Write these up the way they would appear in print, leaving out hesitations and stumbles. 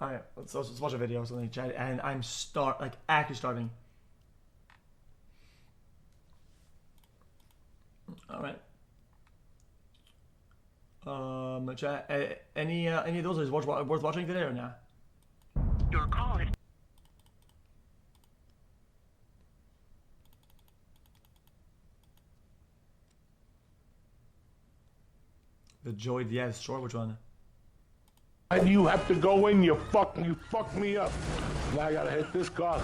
Alright, let's watch a video or something, chat. And I'm actually starting. Alright. Chat, any of those is worth watching today or not? Your call is... The Joy Diaz short, which one? And you have to go in, you fuck me up. Now I gotta hit this car.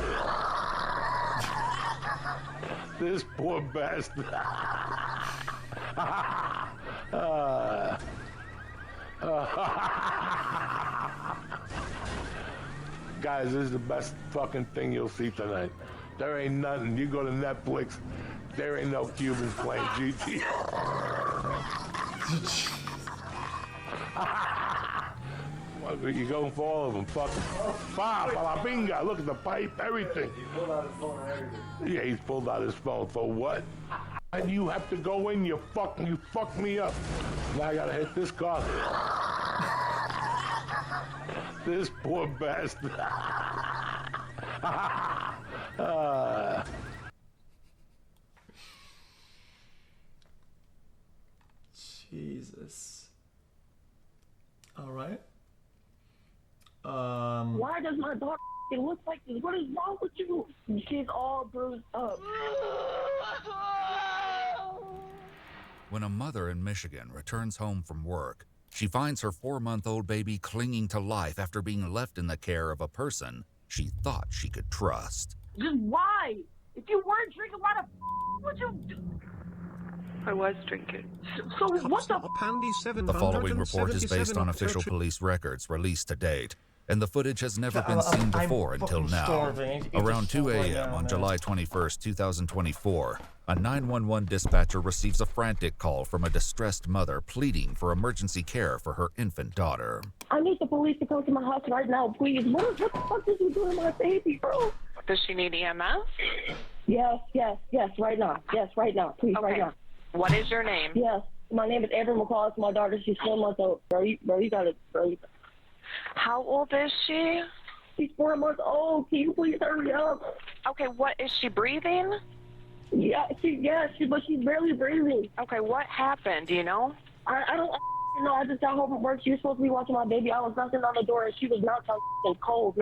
This poor bastard. Guys, this is the best fucking thing you'll see tonight. There ain't nothing. You go to Netflix, there ain't no Cubans playing GT. You going for all of them. Fuck them. Palapinga, look at the pipe, everything. He pulled out his phone and everything. Yeah, he's pulled out his phone. For what? And you have to go in, you fuck me up. Now I gotta hit this car. This poor bastard. Jesus. All right. Why does my daughter look like this? What is wrong with you? She's all bruised up. When a mother in Michigan returns home from work, she finds her 4-month-old baby clinging to life after being left in the care of a person she thought she could trust. Just why? If you weren't drinking, why the would you do? I was drinking. So what the The following report is based on official police records released to date, and the footage has never been seen before until now. Around 2 a.m. on July 21st, 2024, a 911 dispatcher receives a frantic call from a distressed mother pleading for emergency care for her infant daughter. I need the police to come to my house right now, please. What the fuck did you do to my baby, bro? Does she need EMS? Yes, right now. Yes, right now. Please, Okay. right now. What is your name? Yes, my name is Amber McCall. It's my daughter. She's 4 months old. Bro, you got it, bro. How old is she? She's 4 months old. Can you please hurry up? Okay, what is she breathing? But she's barely breathing. Okay, what happened? Do you know? I don't know. I just got home from work. She was supposed to be watching my baby. I was knocking on the door, and she was knocked out cold.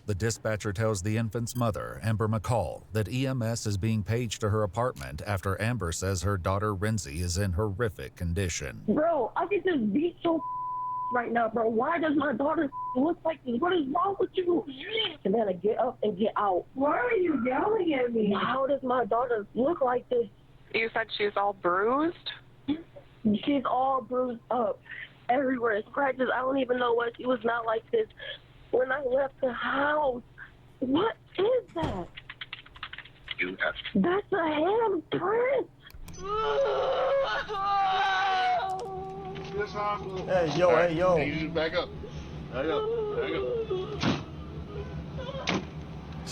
The dispatcher tells the infant's mother, Amber McCall, that EMS is being paged to her apartment after Amber says her daughter Rinzi is in horrific condition. Bro, I get this beat so right now, bro. Why does my daughter look like this? What is wrong with you? Savannah, get up and get out. Why are you yelling at me? How does my daughter look like this? You said she's all bruised? She's all bruised up. Everywhere. Scratches. I don't even know what. She was not like this when I left the house. What is that? That's a handprint. Hey yo. Hey, you back up.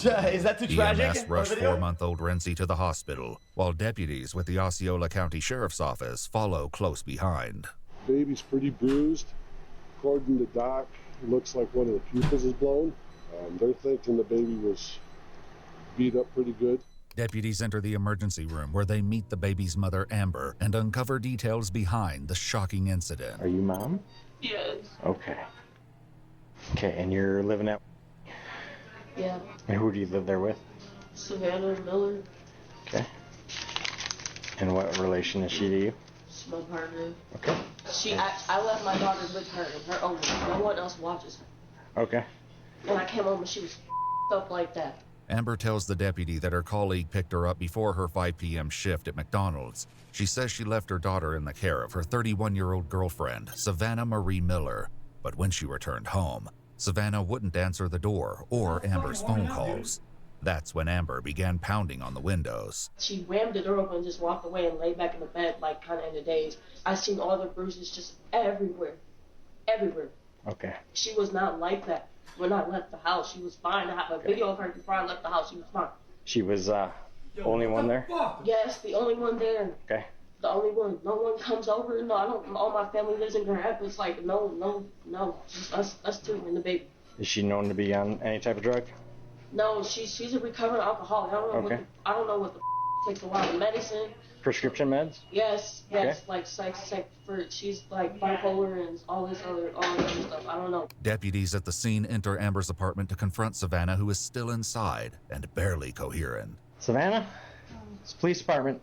Is that too tragic? EMS rushed 4-month-old Renzi to the hospital, while deputies with the Osceola County Sheriff's Office follow close behind. Baby's pretty bruised. According to Doc, it looks like one of the pupils is blown. They're thinking the baby was beat up pretty good. Deputies enter the emergency room where they meet the baby's mother, Amber, and uncover details behind the shocking incident. Are you mom? Yes. Okay. Okay, and you're living at... Yeah. And who do you live there with? Savannah Miller. Okay. And what relation is she to you? She's my partner. Okay. I left my daughter with her and her owner. No one else watches her. Okay. When I came home and she was up like that. Amber tells the deputy that her colleague picked her up before her 5 p.m. shift at McDonald's. She says she left her daughter in the care of her 31-year-old girlfriend, Savannah Marie Miller. But when she returned home, Savannah wouldn't answer the door or Amber's phone calls. That's when Amber began pounding on the windows. She rammed the door open and just walked away and lay back in the bed like kind of in a daze. I seen all the bruises just everywhere. Everywhere. Okay. She was not like that when I left the house. She was fine. I have a video of her before I left the house. She was fine. She was only one there? Yes, the only one there. Okay. The only one. No one comes over. No, I don't. All my family lives in Grand Rapids. Like, no. Just us two and the baby. Is she known to be on any type of drug? No, she's a recovering alcoholic. I don't know what the takes a lot of medicine. Prescription meds? Yes, Okay. like she's like bipolar and all this other stuff. I don't know. Deputies at the scene enter Amber's apartment to confront Savannah, who is still inside and barely coherent. Savannah? It's the police department.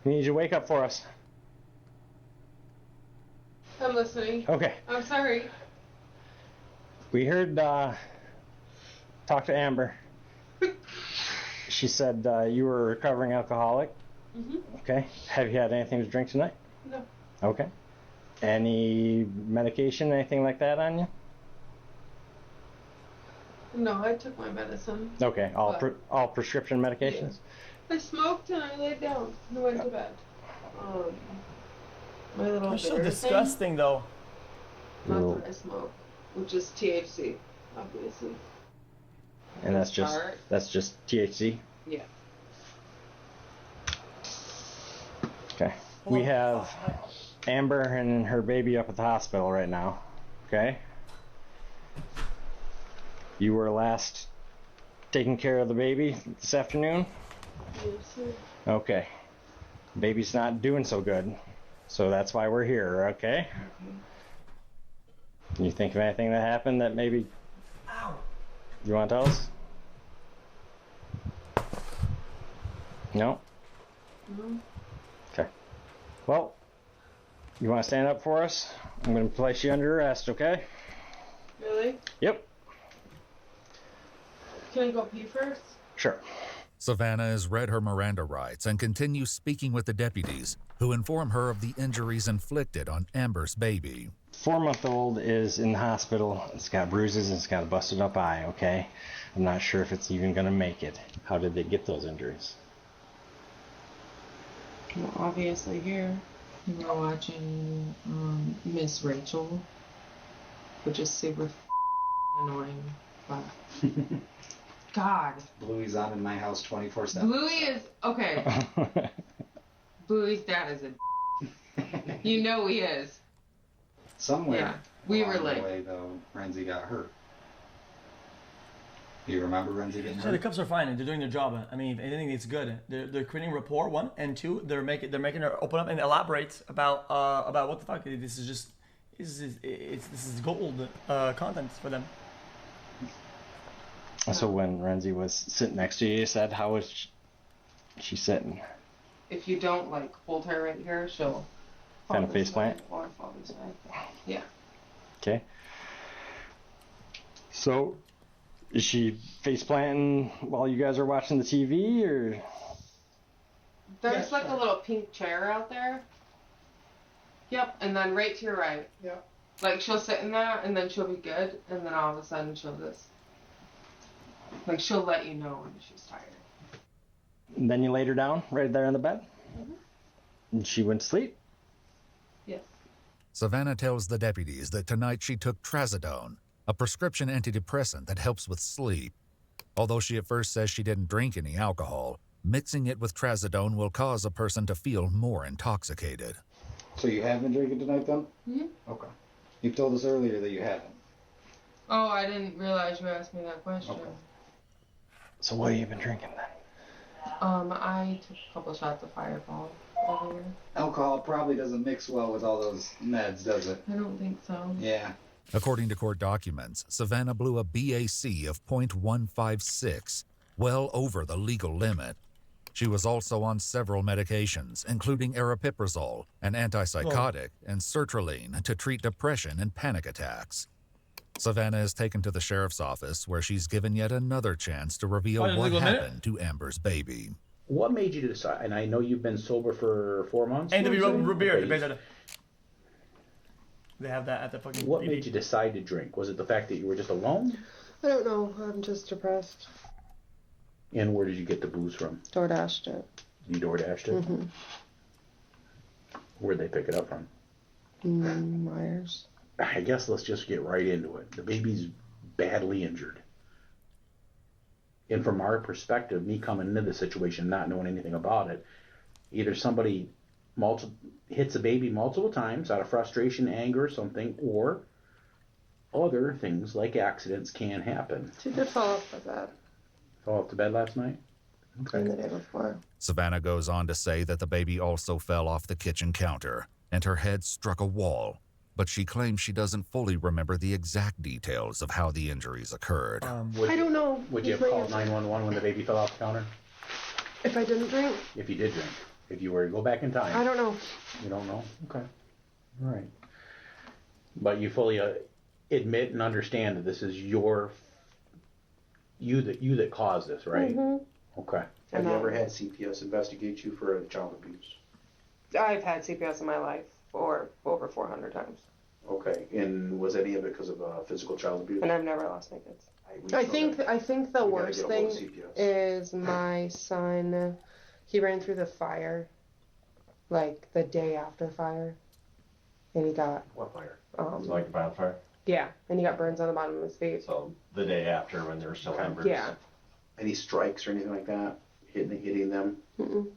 We need you to wake up for us. I'm listening. Okay. I'm sorry. We heard, talk to Amber. She said you were a recovering alcoholic. Mhm. Okay. Have you had anything to drink tonight? No. Okay. Any medication, anything like that on you? No, I took my medicine. Okay. All prescription medications? I smoked and I laid down and went to bed. My little That's so bitter disgusting, though. thing, not that I smoke, which is THC, obviously. And that's just THC? Yeah. Okay. We have Amber and her baby up at the hospital right now. Okay. You were last taking care of the baby this afternoon? Yes, sir. Okay. Baby's not doing so good. So that's why we're here, okay? You think of anything that happened that maybe you want to tell us? No? No. Okay. Well, you want to stand up for us? I'm going to place you under arrest, okay? Really? Yep. Can I go pee first? Sure. Savannah has read her Miranda rights and continues speaking with the deputies, who inform her of the injuries inflicted on Amber's baby. 4-month-old is in the hospital. It's got bruises and it's got a busted up eye, okay? I'm not sure if it's even going to make it. How did they get those injuries? Well, obviously here we were watching Miss Rachel, which is super annoying, but God. Bluey's on in my house 24/7. Bluey is, okay. Bluey's dad is a you know he is. Somewhere Yeah, we were along like, the way, though, Renzi got hurt. Do you remember Renzi getting So the hurt? cops are fine and they're doing their job. I mean, if anything, it's good. They're creating rapport, one, and two, they're making her open up and elaborate about what the fuck. This is just this is gold content for them. So when Renzi was sitting next to you, you said, how was she sitting? if you don't like hold her right here, she'll Kind of fall this face plant? way or fall this way. Yeah. Okay. So, is she face planting while you guys are watching the TV, or? There's like a little pink chair out there. Yep, and then right to your right. Yep. Like she'll sit in that and then she'll be good and then all of a sudden she'll just like she'll let you know when she's tired. And then you laid her down right there on the bed? Mhm. And she went to sleep? Yes. Savannah tells the deputies that tonight she took trazodone, a prescription antidepressant that helps with sleep. Although she at first says she didn't drink any alcohol, mixing it with trazodone will cause a person to feel more intoxicated. So you have been drinking tonight, then? Mhm. Okay. You told us earlier that you haven't. Oh, I didn't realize you asked me that question. Okay. So what have you been drinking then? I took a couple shots of Fireball earlier. Alcohol probably doesn't mix well with all those meds, does it? I don't think so. Yeah. According to court documents, Savannah blew a BAC of .156, well over the legal limit. She was also on several medications, including aripiprazole, an antipsychotic, and sertraline to treat depression and panic attacks. Savannah is taken to the sheriff's office, where she's given yet another chance to reveal Why, what legal minute? happened to Amber's baby. What made you decide? And I know you've been sober for 4 months. And the you know what I'm saying? beer, Okay. they have that at the fucking. What TV. made you decide to drink? Was it the fact that you were just alone? I don't know. I'm just depressed. And where did you get the booze from? DoorDashed it. You door dashed it? Mm-hmm. Where'd they pick it up from? Myers. I guess let's just get right into it. The baby's badly injured. And from our perspective, me coming into the situation, not knowing anything about it, either somebody hits a baby multiple times out of frustration, anger, or something, or other things like accidents can happen. She did fall off the bed. Fall off the bed last night? Okay. And the day before. Savannah goes on to say that the baby also fell off the kitchen counter and her head struck a wall, but she claims she doesn't fully remember the exact details of how the injuries occurred. I don't know. Would you have called 911 when the baby fell off the counter? If I didn't drink? If you did drink. If you were to go back in time. I don't know. You don't know? Okay. All right. But you fully admit and understand that this is you that caused this, right? Mm-hmm. Okay. Have you ever had CPS investigate you for child abuse? I've had CPS in my life for over 400 times. Okay, and was any of it because of physical child abuse? And I've never lost my kids. I think the worst thing is my son. He ran through the fire, like the day after fire, and he got What fire? Like a wildfire? Yeah, and he got burns on the bottom of his face. So the day after when they were still embers? Yeah. Any strikes or anything like that? Hitting them? Mm-mm.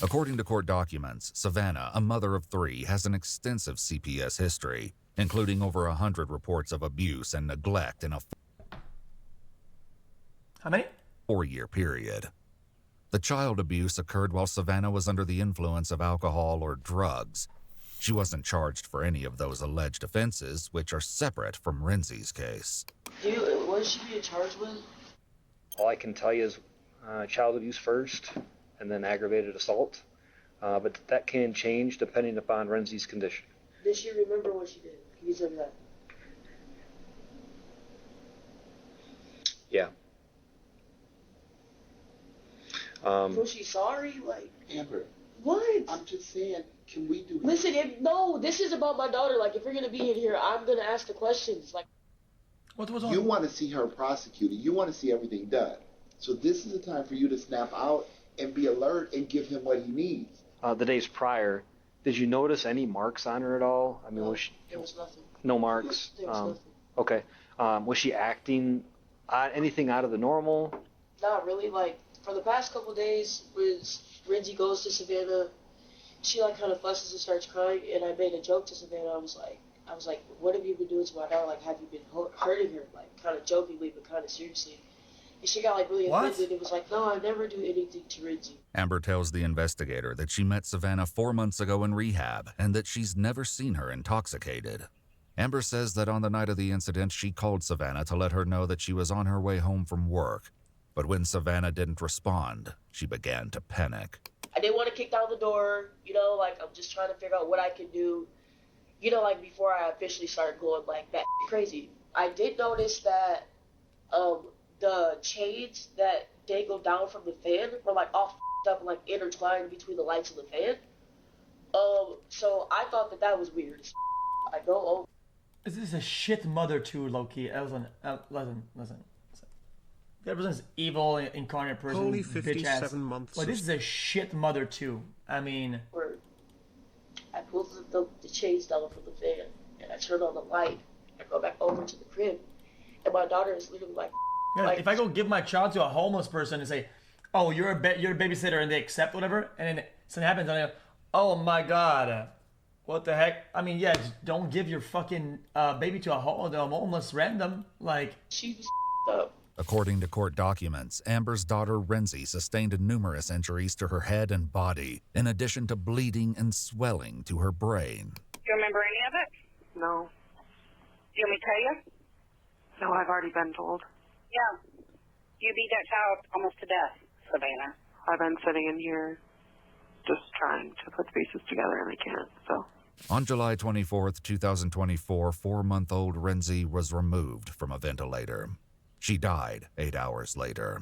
According to court documents, Savannah, a mother of 3, has an extensive CPS history, including over 100 reports of abuse and neglect in a How many? 4-year period. The child abuse occurred while Savannah was under the influence of alcohol or drugs. She wasn't charged for any of those alleged offenses, which are separate from Renzi's case. What is she being charged with? All I can tell you is child abuse first, and then aggravated assault. But that can change depending upon Renzi's condition. Does she remember what she did? Can you tell me that? Yeah. Was she sorry? Like, Amber. What? I'm just saying, can we do... Listen, no, this is about my daughter. Like, if you're going to be in here, I'm going to ask the questions. Like, what was on? You want to see her prosecuted. You want to see everything done. So this is the time for you to snap out and be alert and give him what he needs. The days prior, did you notice any marks on her at all? I mean, was she... There was nothing. No marks? There was nothing. Okay. Was she acting anything out of the normal? Not really. Like, for the past couple days, when Renzi goes to Savannah, she, like, kind of fusses and starts crying, and I made a joke to Savannah. I was like, what have you been doing to my daughter? Like, have you been hurting her? Like, kind of jokingly, but kind of seriously. And she got, like, really offended. It was like, no, I never do anything to Renzi. Amber tells the investigator that she met Savannah 4 months ago in rehab and that she's never seen her intoxicated. Amber says that on the night of the incident, she called Savannah to let her know that she was on her way home from work. But when Savannah didn't respond, she began to panic. I didn't want to kick down the door, you know, like, I'm just trying to figure out what I can do, you know, like, before I officially started going, like, that crazy. I did notice that, the chains that dangle down from the fan were, like, all up and, like, intertwined between the lights of the fan. So I thought that was weird. I go over. This is a shit mother too, low-key. Listen. That person's evil, incarnate person, Holy bitch 57 ass. months. But this is a shit mother too. I mean... I pulled the chains down from the fan, and I turned on the light. I go back over to the crib, and my daughter is literally like... Yeah, like, if I go give my child to a homeless person and say, oh, you're a babysitter, and they accept whatever, and then something happens, and I go, oh my god, what the heck? I mean, yeah, just don't give your fucking baby to a homeless random, like... She was up. According to court documents, Amber's daughter Renzi sustained numerous injuries to her head and body, in addition to bleeding and swelling to her brain. Do you remember any of it? No. Do you want me to tell you? No, I've already been told. Yeah. You beat that child almost to death, Savannah. I've been sitting in here just trying to put the pieces together, and I can't, so... On July 24th, 2024, 4-month-old Renzi was removed from a ventilator. She died 8 hours later.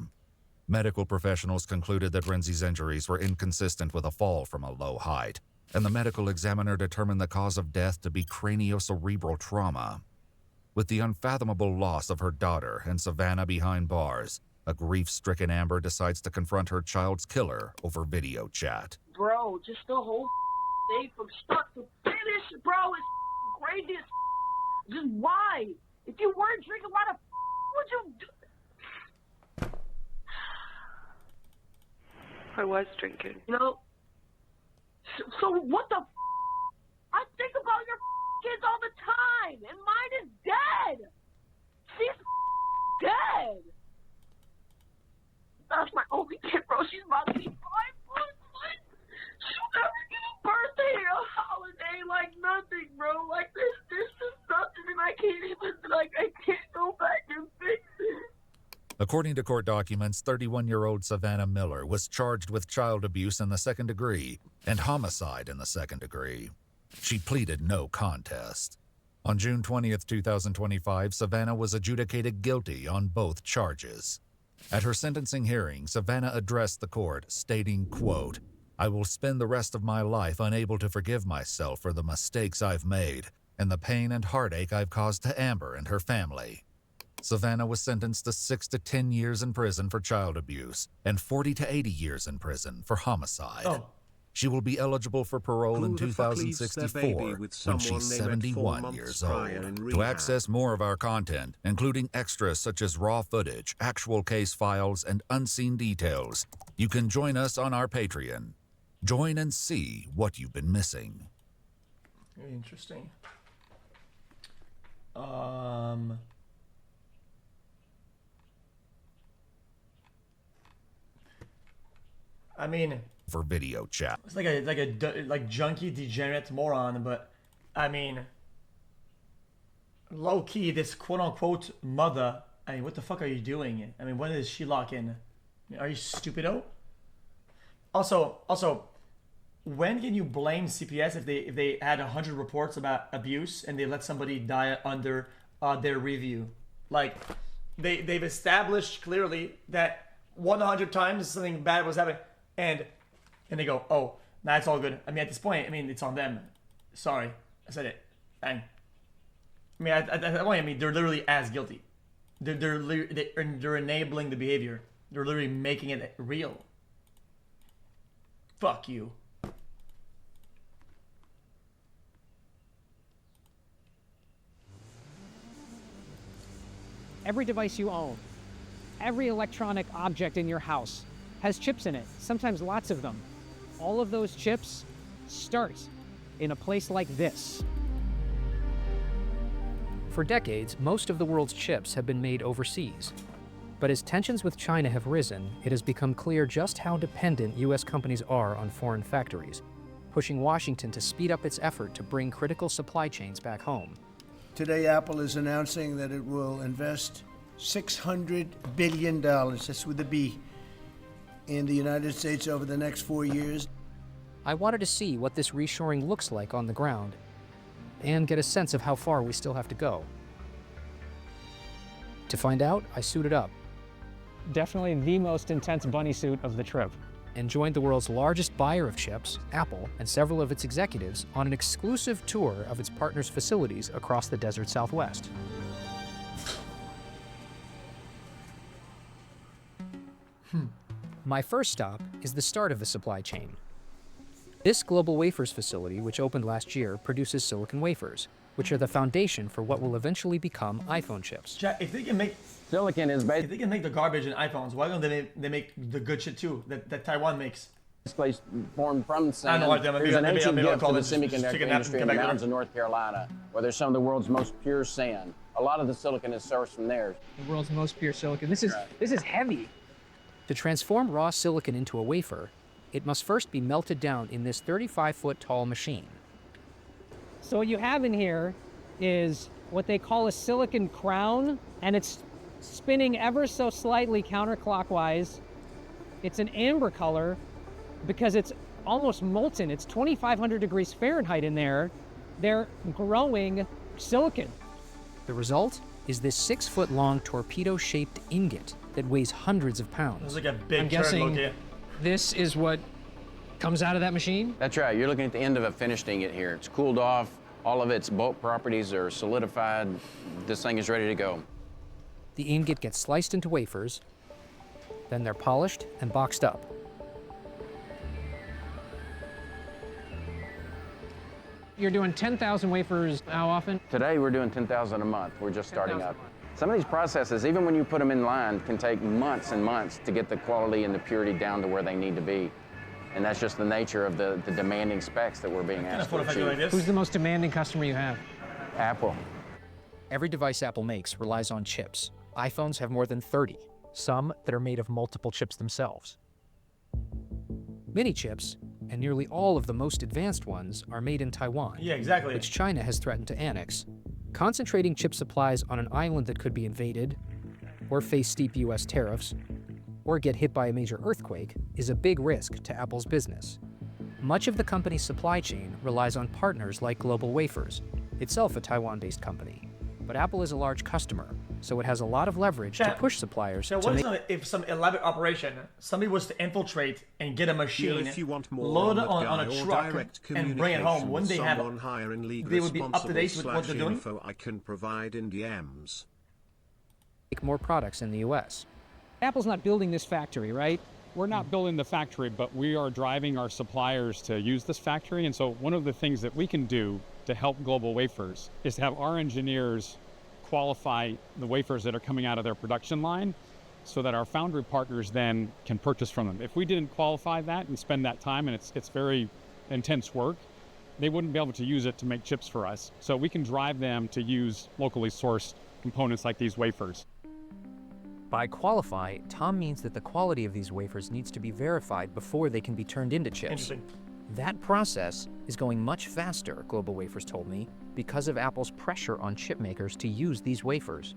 Medical professionals concluded that Renzi's injuries were inconsistent with a fall from a low height, and the medical examiner determined the cause of death to be craniocerebral trauma. With the unfathomable loss of her daughter and Savannah behind bars, a grief-stricken Amber decides to confront her child's killer over video chat. Bro, just the whole thing from start to finish, bro, is crazy. Just why? If you weren't drinking, why the would you do? I was drinking. You know, So what the I think about your kids all the time, and mine is dead. She's dead. That's my only kid, bro. She's about to be 5 months. Like, she'll never get a birthday or a holiday, like nothing, bro. Like, there's just nothing, and I can't even, like, I can't go back and fix it. According to court documents, 31-year-old Savannah Miller was charged with child abuse in the second degree and homicide in the second degree. She pleaded no contest. On June 20th, 2025, Savannah was adjudicated guilty on both charges. At her sentencing hearing, Savannah addressed the court, stating, quote, "I will spend the rest of my life unable to forgive myself for the mistakes I've made and the pain and heartache I've caused to Amber and her family." Savannah was sentenced to 6 to 10 years in prison for child abuse and 40 to 80 years in prison for homicide. She will be eligible for parole in 2064 when she's 71 years old. To access more of our content, including extras such as raw footage, actual case files, and unseen details, you can join us on our Patreon. Join and see what you've been missing. Very interesting. I mean, for video chat. It's like a junkie degenerate moron, but I mean, low key, this quote unquote mother. I mean, what the fuck are you doing? I mean, when does she lock in? Are you stupido? Also, when can you blame CPS if they had 100 reports about abuse and they let somebody die under their review? Like, they've established clearly that 100 times something bad was happening, and they go, oh, nah, it's all good. I mean, at this point, I mean, it's on them. Sorry, I said it. Bang. I mean, at that point, I mean, they're literally as guilty. They're enabling the behavior. They're literally making it real. Fuck you. Every device you own, every electronic object in your house has chips in it, sometimes lots of them. All of those chips start in a place like this. For decades, most of the world's chips have been made overseas. But as tensions with China have risen, it has become clear just how dependent U.S. companies are on foreign factories, pushing Washington to speed up its effort to bring critical supply chains back home. Today, Apple is announcing that it will invest $600 billion, that's with a B, in the United States over the next 4 years. I wanted to see what this reshoring looks like on the ground and get a sense of how far we still have to go. To find out, I suited up. Definitely the most intense bunny suit of the trip. And joined the world's largest buyer of chips, Apple, and several of its executives on an exclusive tour of its partners' facilities across the desert Southwest. My first stop is the start of the supply chain. This Global Wafers facility, which opened last year, produces silicon wafers, which are the foundation for what will eventually become iPhone chips. Jack, if they can make silicon is if they can make the garbage in iPhones, why don't they make the good shit too that Taiwan makes? Basically formed from sand. I know what There's an ancient gift to the just semiconductor take a nap and industry in come the back mountains later. of North Carolina, where there's some of the world's most pure sand. A lot of the silicon is sourced from there. The world's most pure silicon. This is heavy. To transform raw silicon into a wafer, it must first be melted down in this 35-foot tall machine. So what you have in here is what they call a silicon crown, and it's spinning ever so slightly counterclockwise. It's an amber color because it's almost molten. It's 2,500 degrees Fahrenheit in there. They're growing silicon. The result is this 6-foot-long torpedo-shaped ingot that weighs hundreds of pounds. It's like a big I'm turd guessing looking. this is what comes out of that machine? That's right. You're looking at the end of a finished ingot here. It's cooled off. All of its bulk properties are solidified. This thing is ready to go. The ingot gets sliced into wafers, then they're polished and boxed up. You're doing 10,000 wafers how often? Today, we're doing 10,000 a month. We're just starting up. Some of these processes, even when you put them in line, can take months and months to get the quality and the purity down to where they need to be. And that's just the nature of the demanding specs that we're being asked to achieve. Who's the most demanding customer you have? Apple. Every device Apple makes relies on chips. iPhones have more than 30, some that are made of multiple chips themselves. Many chips, and nearly all of the most advanced ones, are made in Taiwan, Yeah, exactly. which China has threatened to annex. Concentrating chip supplies on an island that could be invaded, or face steep U.S. tariffs, or get hit by a major earthquake is a big risk to Apple's business. Much of the company's supply chain relies on partners like Global Wafers, itself a Taiwan-based company. But Apple is a large customer, so it has a lot of leverage to push suppliers So to what make... if some elaborate operation, somebody was to infiltrate and get a machine, if you want more load it on on a truck, and bring it home? Wouldn't they have? Higher in legal They would be up to date with what they're doing. info I can provide in DMs. make more products in the U.S. Apple's not building this factory, right? We're not building the factory, but we are driving our suppliers to use this factory. And so one of the things that we can do to help Global Wafers is to have our engineers qualify the wafers that are coming out of their production line so that our foundry partners then can purchase from them. If we didn't qualify that and spend that time, and it's very intense work, they wouldn't be able to use it to make chips for us. So we can drive them to use locally sourced components like these wafers. By qualify, Tom means that the quality of these wafers needs to be verified before they can be turned into chips. Interesting. That process is going much faster, Global Wafers told me, because of Apple's pressure on chip makers to use these wafers.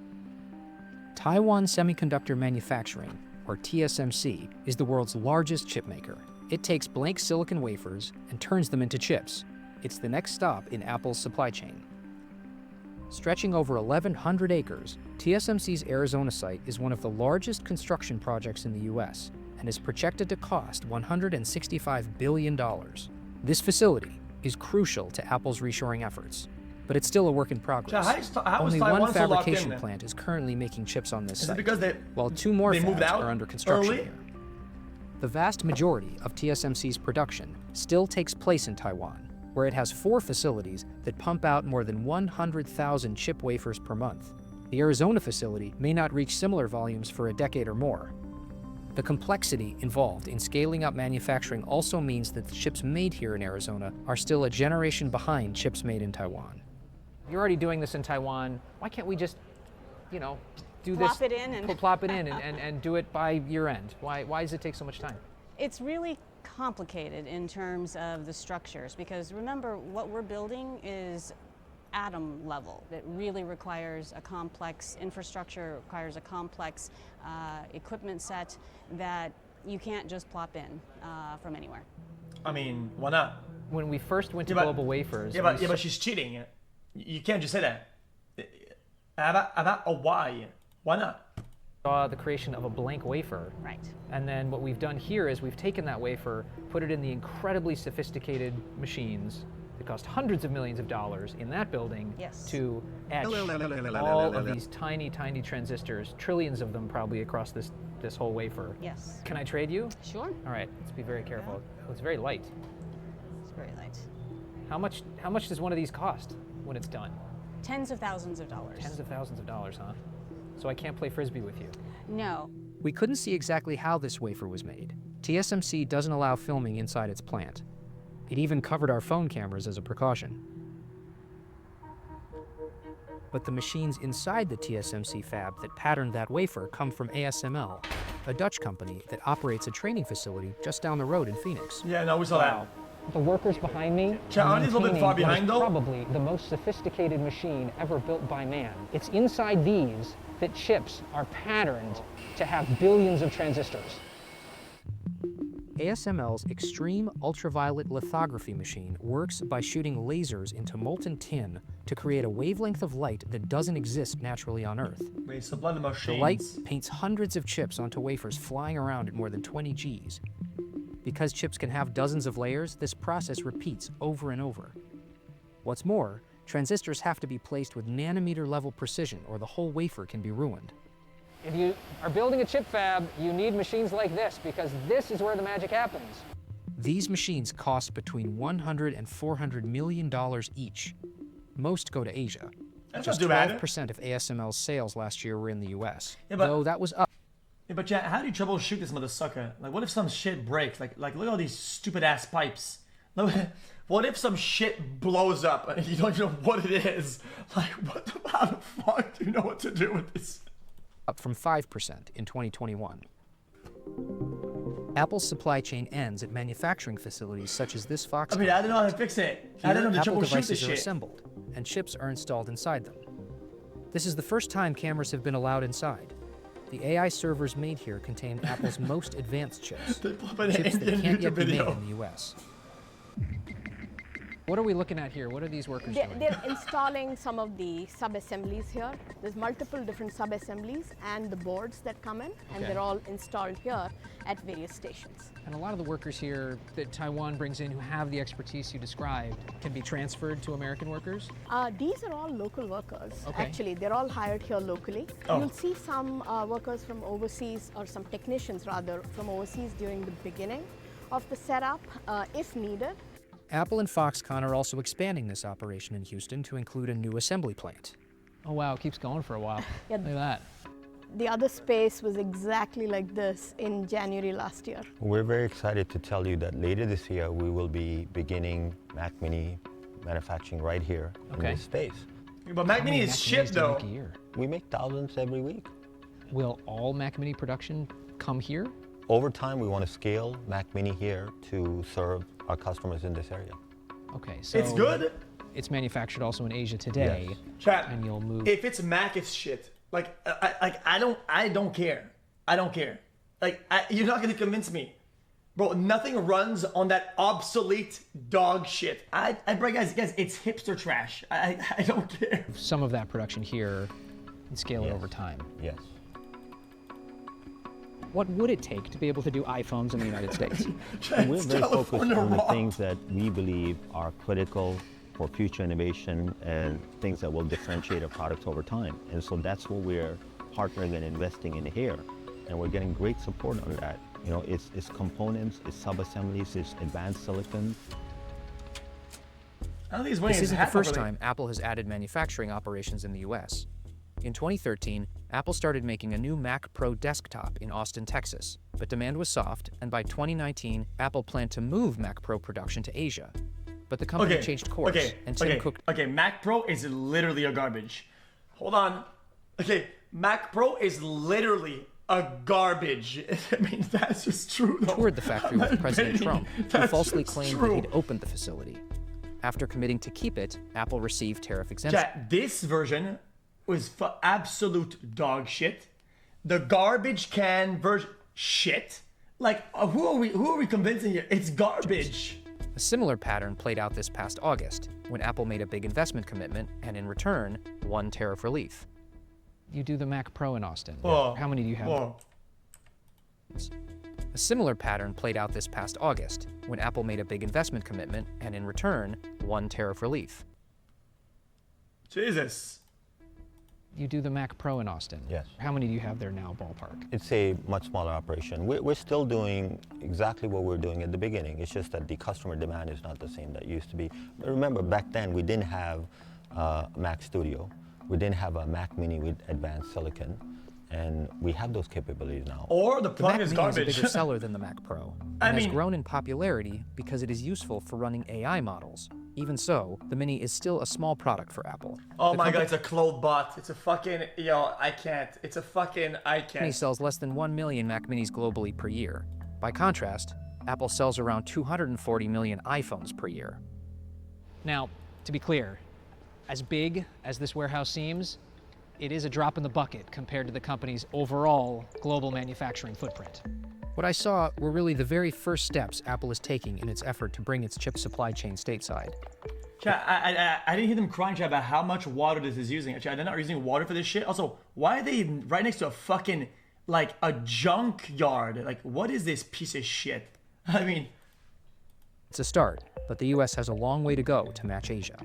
Taiwan Semiconductor Manufacturing, or TSMC, is the world's largest chip maker. It takes blank silicon wafers and turns them into chips. It's the next stop in Apple's supply chain. Stretching over 1,100 acres, TSMC's Arizona site is one of the largest construction projects in the U.S. and is projected to cost $165 billion. This facility is crucial to Apple's reshoring efforts, but it's still a work in progress. Only one fabrication plant is currently making chips on this site, while two more fabs are under construction here. The vast majority of TSMC's production still takes place in Taiwan, where it has 4 facilities that pump out more than 100,000 chip wafers per month. The Arizona facility may not reach similar volumes for a decade or more. The complexity involved in scaling up manufacturing also means that the chips made here in Arizona are still a generation behind chips made in Taiwan. You're already doing this in Taiwan. Why can't we just, do plop this? It in and plop it in and do it by year end? Why does it take so much time? It's really complicated in terms of the structures, because remember, what we're building is atom level. It really requires a complex infrastructure, requires a complex equipment set that you can't just plop in from anywhere. I mean, why not? When we first went to Global Wafers... but she's cheating. You can't just say that. About a why. Why not? Saw the creation of a blank wafer. Right. And then what we've done here is we've taken that wafer, put it in the incredibly sophisticated machines that cost hundreds of millions of dollars in that building to etch all of these tiny, tiny transistors, trillions of them probably across this whole wafer. Yes. Can I trade you? Sure. All right, let's be very careful. Oh, it's very light. It's very light. How much does one of these cost when it's done? Tens of thousands of dollars. Tens of thousands of dollars, huh? So I can't play Frisbee with you. No. We couldn't see exactly how this wafer was made. TSMC doesn't allow filming inside its plant. It even covered our phone cameras as a precaution. But the machines inside the TSMC fab that patterned that wafer come from ASML, a Dutch company that operates a training facility just down the road in Phoenix. Yeah, no, we saw that. The workers behind me are a little bit far behind, though. Probably the most sophisticated machine ever built by man. It's inside these that chips are patterned to have billions of transistors. ASML's extreme ultraviolet lithography machine works by shooting lasers into molten tin to create a wavelength of light that doesn't exist naturally on Earth. Wait, supply the machines. The light paints hundreds of chips onto wafers flying around at more than 20 Gs. Because chips can have dozens of layers, this process repeats over and over. What's more, transistors have to be placed with nanometer-level precision or the whole wafer can be ruined. If you are building a chip fab, you need machines like this, because this is where the magic happens. These machines cost between $100 and $400 million each. Most go to Asia. That's Just not too bad. 12% of ASML's sales last year were in the US, Yeah, but, though that was up. Yeah, but yeah, how do you troubleshoot this mother sucker? Like, what if some shit breaks? Like look at all these stupid ass pipes. What if some shit blows up and you don't even know what it is? Like, how the fuck do you know what to do with this? Up from 5% in 2021. Apple's supply chain ends at manufacturing facilities such as this Fox. I mean, I don't know how to fix it. I don't know how to Apple troubleshoot this devices are shit. assembled, and chips are installed inside them. This is the first time cameras have been allowed inside. The AI servers made here contain Apple's most advanced chips, chips that can't yet be made in the US. What are we looking at here? What are these workers doing? They're installing some of the sub-assemblies here. There's multiple different sub-assemblies and the boards that come in, and they're all installed here at various stations. And a lot of the workers here that Taiwan brings in who have the expertise you described can be transferred to American workers? These are all local workers, Okay. actually. They're all hired here locally. Oh. You'll see some workers from overseas, or some technicians rather, from overseas during the beginning of the setup, if needed. Apple and Foxconn are also expanding this operation in Houston to include a new assembly plant. Oh wow, it keeps going for a while. Yeah. Look at that. The other space was exactly like this in January last year. We're very excited to tell you that later this year we will be beginning Mac Mini manufacturing right here in this space. But Mac Mini is shit though. We make thousands every week. Will all Mac Mini production come here? Over time, we want to scale Mac Mini here to serve our customers in this area. Okay, so It's good. It's manufactured also in Asia today, Yes. Chat, and you'll move. if it's Mac, it's shit. Like, I don't care. I don't care. Like, you're not gonna convince me, bro. Nothing runs on that obsolete dog shit. Guys, it's hipster trash. I don't care. Some of that production here and scale it over time. Yes. What would it take to be able to do iPhones in the United States? And we're very focused on the things that we believe are critical for future innovation and things that will differentiate our products over time. And so that's what we're partnering and investing in here. And we're getting great support on that. You know, it's components, it's sub-assemblies, it's advanced silicon. I don't think he's This wearing his isn't hat the first properly. time Apple has added manufacturing operations in the US. In 2013, Apple started making a new Mac Pro desktop in Austin, Texas, but demand was soft, and by 2019, Apple planned to move Mac Pro production to Asia. But the company changed course, and Tim Cook... Okay, Mac Pro is literally a garbage. Hold on. Okay, Mac Pro is literally a garbage. I mean, that's just true, though. toured the factory with President Trump, who That's falsely just claimed true. that he'd opened the facility. After committing to keep it, Apple received tariff exemption. Chat, this version was for absolute dog shit. The garbage can version, shit. Like, who are we convincing here? It's garbage. A similar pattern played out this past August, when Apple made a big investment commitment and in return, won tariff relief. You do the Mac Pro in Austin. Whoa. How many do you have? Whoa. A similar pattern played out this past August, when Apple made a big investment commitment and in return, won tariff relief. Jesus. You do the Mac Pro in Austin. Yes. How many do you have there now, ballpark? It's a much smaller operation. We're still doing exactly what we were doing at the beginning. It's just that the customer demand is not the same that it used to be. But remember, back then we didn't have Mac Studio. We didn't have a Mac Mini with advanced silicon. And we have those capabilities now. Or the The plug Mac is Mini is a garbage. bigger seller than the Mac Pro, I and has mean- grown in popularity because it is useful for running AI models. Even so, the Mini is still a small product for Apple. Oh The my god, company it's a clothes bot. It's a fucking, yo, I can't. It's a fucking, I Company can't. sells less than 1 million Mac Minis globally per year. By contrast, Apple sells around 240 million iPhones per year. Now, to be clear, as big as this warehouse seems, it is a drop in the bucket compared to the company's overall global manufacturing footprint. What I saw were really the very first steps Apple is taking in its effort to bring its chip supply chain stateside. Chat, I didn't hear them crying, chat, about how much water this is using. Chat, they're not using water for this shit. Also, why are they right next to a fucking, like, a junkyard? Like, what is this piece of shit? I mean... It's a start, but the US has a long way to go to match Asia.